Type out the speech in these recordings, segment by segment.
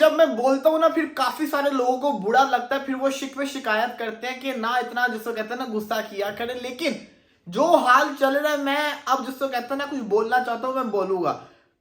जब मैं बोलता हूँ ना फिर काफी सारे लोगों को बुरा लगता है, फिर वो शिकवे शिकायत करते हैं कि ना इतना जिसको कहते हैं ना गुस्सा किया करें। लेकिन जो हाल चल रहा है, मैं अब जिसको कहते हैं ना कुछ बोलना चाहता हूँ, मैं बोलूंगा।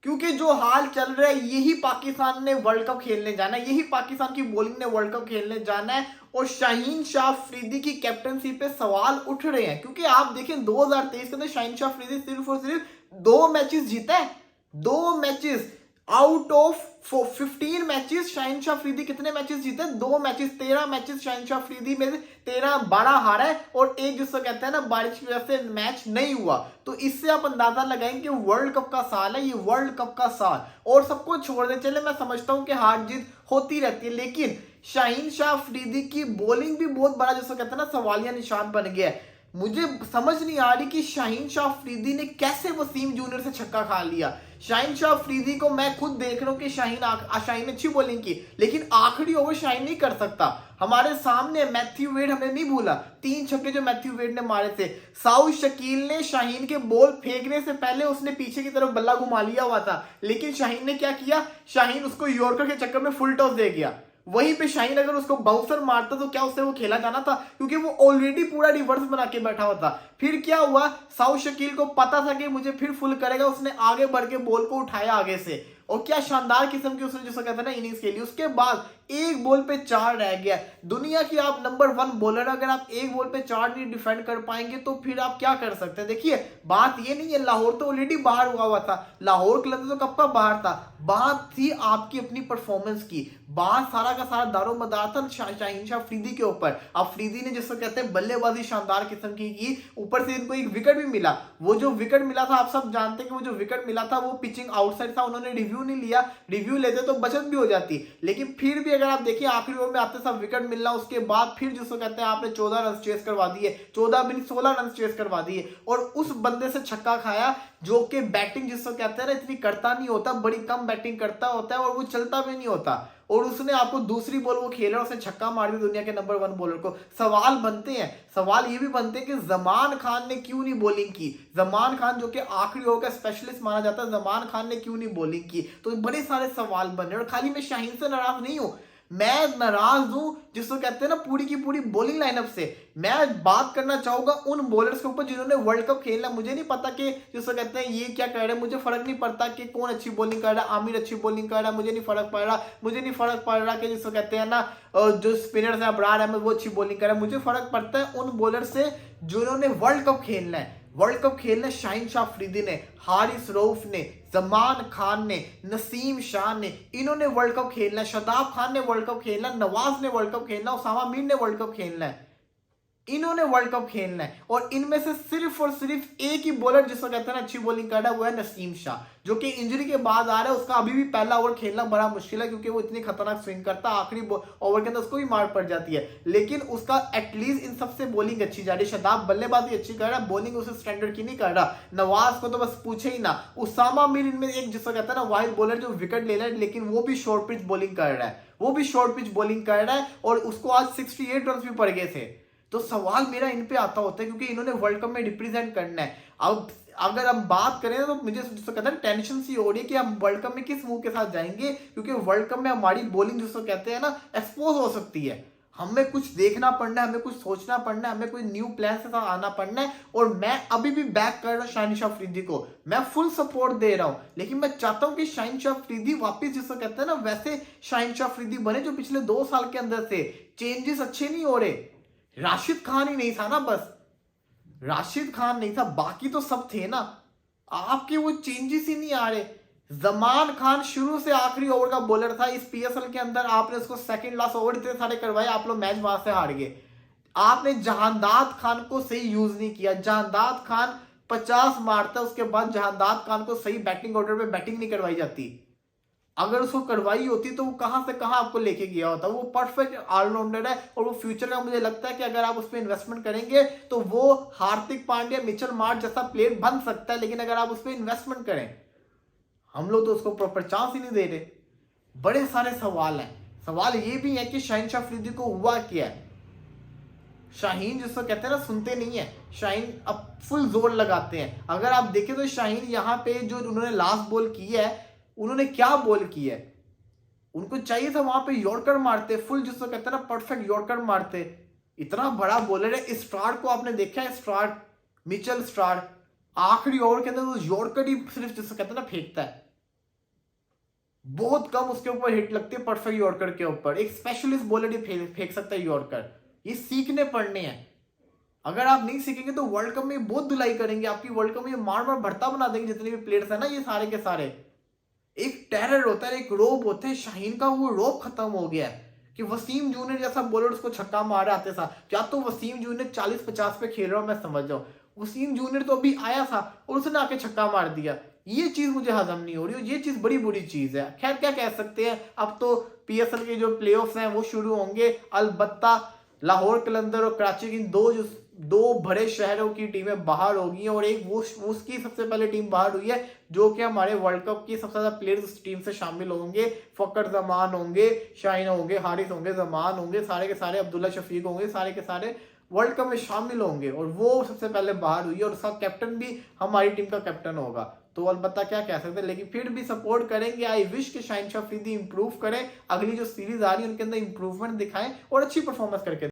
क्योंकि जो हाल चल रहा है, यही पाकिस्तान ने वर्ल्ड कप खेलने जाना है, यही पाकिस्तान की बॉलिंग ने वर्ल्ड कप खेलने जाना है। और शाहीन शाह अफरीदी की कैप्टनसी पे सवाल उठ रहे हैं, क्योंकि आप देखें 2023 के अंदर शाहीन शाह अफरीदी सिर्फ और सिर्फ 2 मैचेस जीता है। 2 matches out of 15 matches Shaheen Shah Afridi कितने मैचेस जीते? 2 मैचेस। 13 मैचेस शाहीन शाह अफरीदी में से 13-12 हारा है, और एक जिसको कहते हैं ना बारिश की वजह से मैच नहीं हुआ। तो इससे आप अंदाजा लगाएंगे वर्ल्ड कप का साल है ये, वर्ल्ड कप का साल। और सबको छोड़ दे चले, मैं समझता हूं कि हार जीत होती रहती है, लेकिन शाहीन शाह अफरीदी की बॉलिंग भी बहुत बड़ा जिसको कहते हैं ना सवालिया निशान बन गया है। मुझे समझ नहीं आ रही कि शाहीन शाह अफरीदी ने कैसे वसीम जूनियर से छक्का खा लिया। शाहीन शाह अफरीदी को मैं खुद देख रहा हूं कि शाहीन अच्छी बॉलिंग की, लेकिन आखिरी ओवर शाहीन नहीं कर सकता। हमारे सामने मैथ्यू वेड, हमें नहीं भूला 3 छक्के जो मैथ्यू वेड ने मारे थे। साउथ शकील ने शाहीन के बॉल फेंकने से पहले उसने पीछे की तरफ बल्ला घुमा लिया हुआ था, लेकिन शाहीन ने क्या किया? शाहीन उसको यॉर्कर के चक्कर में फुल टॉस दे गया। वहीं पे शाहीन अगर उसको बाउंसर मारता तो क्या उससे वो खेला जाना था? क्योंकि वो ऑलरेडी पूरा रिवर्स बना के बैठा हुआ था। फिर क्या हुआ? साउथ शकील को पता था कि मुझे फिर फुल करेगा, उसने आगे बढ़ के बॉल को उठाया आगे से, और क्या शानदार किस्म की उसने जिसको कहते हैं ना इनिंग्स खेली। उसके बाद एक बॉल पे 4 रह गया। दुनिया की आप नंबर 1 बॉलर, अगर आप एक बॉल पे 4 नहीं डिफेंड कर पाएंगे तो फिर आप क्या कर सकते हैं? देखिए, बात ये नहीं है, लाहौर तो ऑलरेडी बाहर हुआ था, लाहौर क्लब तो कब का बाहर था। बात थी आपकी अपनी परफॉर्मेंस की, बात सारा का सारा दारोमदार था शाहीन शाह अफरीदी के ऊपर। अफरीदी ने जिसको कहते हैं बल्लेबाजी शानदार किस्म की, ऊपर से इनको एक विकेट भी मिला। वो जो विकेट मिला था, आप सब जानते हैं कि वो जो विकेट मिला था वो पिचिंग आउटसाइड था, उन्होंने रिव्यू नहीं लिया। रिव्यू लेते तो बचत भी हो जाती, लेकिन फिर भी अगर आप देखिए आखिरी ओवर में आते सब विकेट मिलना, उसके बाद फिर जिसको कहते हैं आपने 14 रन चेस करवा दिए, 14 भी 16 रन चेस करवा दिए, और उस बंदे से छक्का खाया जो कि बैटिंग जिसको कहते हैं ना इतनी करता नहीं होता, बड़ी कम बैटिंग करता होता है, और वो चलता भी नहीं होता। और उसने आपको दूसरी बॉल वो खेला, उसने छक्का मार दिया दुनिया के नंबर 1 बॉलर को। सवाल बनते हैं, सवाल ये भी बनते हैं कि जमान खान ने क्यों नहीं बॉलिंग की? जमान खान जो कि आखिरी ओवर का स्पेशलिस्ट माना जाता है, जमान खान ने क्यों नहीं बॉलिंग की? तो बड़े सारे सवाल बन रहे हैं। और खाली मैं शाहीन से नाराज नहीं हूं, मैं नाराज हूं जिसको कहते हैं ना पूरी की पूरी बॉलिंग लाइनअप से। मैं बात करना चाहूंगा उन बॉलर्स के ऊपर जिन्होंने वर्ल्ड कप खेलना। मुझे नहीं पता कि जिसको कहते हैं ये क्या कर रहे हैं, मुझे फर्क नहीं पड़ता कि कौन अच्छी बॉलिंग कर रहा है। आमिर अच्छी बॉलिंग कर रहा है, मुझे नहीं फर्क पड़ रहा। मुझे नहीं फर्क पड़ रहा कि जिसको कहते हैं ना जो स्पिनर्स है अबरार अहमद वो अच्छी बॉलिंग कर रहा है। मुझे फर्क पड़ता है उन बॉलर से जिन्होंने वर्ल्ड कप खेलना है। वर्ल्ड कप खेलना शाहीन शाह अफरीदी ने, हारिस रऊफ ने, जमान खान ने, नसीम शाह ने, इन्होंने वर्ल्ड कप खेलना है। शदाब खान ने वर्ल्ड कप खेलना, नवाज ने वर्ल्ड कप खेलना, उसामा मीर ने वर्ल्ड कप खेलना है। इन्होंने वर्ल्ड कप खेलना है, और इनमें से सिर्फ और सिर्फ एक ही बॉलर जिसको कहते हैं ना अच्छी बॉलिंग कर रहा है, वो है नसीम शाह, जो कि इंजरी के बाद आ रहा है। उसका अभी भी पहला ओवर खेलना बड़ा मुश्किल है, क्योंकि वो इतनी खतरनाक स्विंग करता है, आखिरी ओवर के अंदर उसको भी मार पड़ जाती है। लेकिन उसका एटलीस्ट इन सबसे बॉलिंग अच्छी जा रही है। शदाब बल्लेबाजी अच्छी कर रहा है, बॉलिंग उसे स्टैंडर्ड की नहीं कर रहा। नवाज को तो बस पूछे ही ना। उसामा मीर इनमें एक जिसको कहता है ना वाइल्ड बॉलर जो विकेट ले रहा है, लेकिन वो भी शॉर्ट पिच बॉलिंग कर रहा है, वो भी शॉर्ट पिच बॉलिंग कर रहा है, और उसको आज 68 रन भी पड़ गए थे। तो सवाल मेरा इन पे आता होता है, क्योंकि इन्होंने वर्ल्ड कप में रिप्रेजेंट करना है। अब अगर हम बात करें तो मुझे कहते हैं टेंशन सी हो रही है कि हम वर्ल्ड कप में किस मुंह के साथ जाएंगे, क्योंकि वर्ल्ड कप में हमारी बॉलिंग जिसको कहते हैं ना एक्सपोज हो सकती है। हमें कुछ देखना पड़ना है, हमें कुछ सोचना पड़ना है, हमें कोई न्यू प्लान के साथ आना पड़ना है। और मैं अभी भी बैक कर रहा हूँ शाहीन शाह अफरीदी को, मैं फुल सपोर्ट दे रहा हूं, लेकिन मैं चाहता हूं कि शाहीन शाह अफरीदी वापस जिसको कहते हैं ना वैसे शाहीन शाह अफरीदी बने जो पिछले 2 साल के अंदर से। चेंजेस अच्छे नहीं हो रहे। राशिद खान ही नहीं था ना, बस राशिद खान नहीं था, बाकी तो सब थे ना। आपके वो चेंजेस ही नहीं आ रहे। जमान खान शुरू से आखिरी ओवर का बॉलर था इस पीएसएल के अंदर, आपने उसको सेकंड लास्ट ओवर इतने सारे करवाए, आप लोग मैच वहां से हार गए। आपने जहांदाद खान को सही यूज नहीं किया। जहांदाद खान 50 मारता, उसके बाद जहांदाद खान को सही बैटिंग ऑर्डर पे बैटिंग नहीं करवाई जाती। अगर उसको करवाई होती तो वो कहां से कहां आपको लेके गया होता। वो परफेक्ट ऑलराउंडर है, और वो फ्यूचर का मुझे लगता है कि अगर आप उस पर इन्वेस्टमेंट करेंगे तो वो हार्दिक पांड्या, मिचेल मार्श जैसा प्लेयर बन सकता है। लेकिन अगर आप उस पर इन्वेस्टमेंट करें, हम लोग तो उसको प्रॉपर चांस ही नहीं दे रहे। बड़े सारे सवाल हैं। सवाल ये भी है कि शाहीन शाह अफरीदी को हुआ क्या है। शाहीन जिसको कहते हैं ना सुनते नहीं है, शाहीन अब फुल जोर लगाते हैं। अगर आप देखें तो शाहीन यहाँ पे जो उन्होंने लास्ट बॉल की है, उन्होंने क्या बॉल की है? उनको चाहिए था वहां पे यॉर्कर मारते, फुल जिसको कहते हैं ना परफेक्ट यॉर्कर मारते। इतना बड़ा बॉलर है स्टार को, आपने देखा है स्टार, मिचेल स्टार आखिरी ओवर के अंदर वो यॉर्कर ही सिर्फ जिसको कहते हैं ना फेंकता है, बहुत कम उसके ऊपर हिट लगती है परफेक्ट यॉर्कर के ऊपर। एक स्पेशलिस्ट बॉलर ही फेंक सकता है यॉर्कर। ये सीखने पड़ने हैं, अगर आप नहीं सीखेंगे तो वर्ल्ड कप में बहुत धुलाई करेंगे आपकी, वर्ल्ड कप में मार मार भरता बना देंगे जितने भी प्लेयर्स है ना ये सारे के सारे। एक टेरर होता है, एक रोब होता है, शाहीन का वो रोब खत्म हो गया है कि वसीम जूनियर जैसा बॉलर उसको छक्का मारे आते साथ। या तो वसीम जूनियर 40-50 पे खेल रहा हूं मैं समझ जाऊं, वसीम जूनियर तो अभी आया था और उसने आके छक्का मार दिया। ये चीज मुझे हजम नहीं हो रही और ये चीज बड़ी बुरी चीज है। खैर क्या कह सकते हैं, अब तो पीएसएल के जो प्लेऑफ्स हैं वो शुरू होंगे। अलबत्ता लाहौर कलंदर और कराची की दो बड़े शहरों की टीमें बाहर होगी और एक वो उसकी सबसे पहले टीम बाहर हुई है जो कि हमारे वर्ल्ड कप की सबसे ज्यादा प्लेयर्स उस टीम से शामिल होंगे। फकर जमान होंगे, शाहीन होंगे, हारिस होंगे, जमान होंगे, सारे के सारे अब्दुल्ला शफीक होंगे, सारे के सारे वर्ल्ड कप में शामिल होंगे और वो सबसे पहले बाहर हुई है और उसका कैप्टन भी हमारी टीम का कैप्टन होगा। तो अलबत्ता क्या कह सकते हैं, लेकिन फिर भी सपोर्ट करेंगे। आई विश कि शाहीन शाह अफरीदी इंप्रूव करें, अगली जो सीरीज आ रही है उनके अंदर इंप्रूवमेंट दिखाएं और अच्छी परफॉर्मेंस करके